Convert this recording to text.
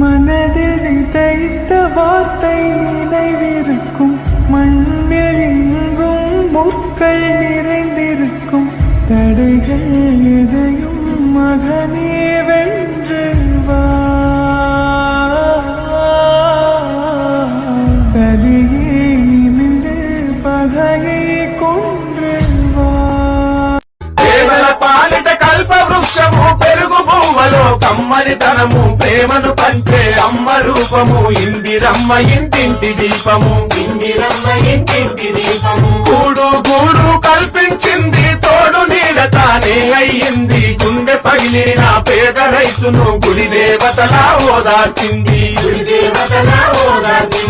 மனதில் விதைத்த வார்த்தை நினைவிருக்கும், மண்ணில் எங்கும் முற்கள் நிறைந்திருக்கும். தடைகள் எதையும் மகனே வென்று வா, தலியே நிமிந்து பகையை கொன்று வா. పాలిట కల్ప వృక్షము పెరుగు పువ్వలో కమ్మనితనము ప్రేమను పంచే అమ్మ రూపము ఇందిరమ్మ ఇంటింటి దీపము. ఇందిరమ్మ ఇంటింటి దీపము. గూడు గూడు కల్పించింది, తోడు నీడ తానే అయ్యింది. గుండె పగిలిన పేద రైతును గుడి దేవతలా ఓదార్చింది. గుడి దేవతలా ఓదార్చింది.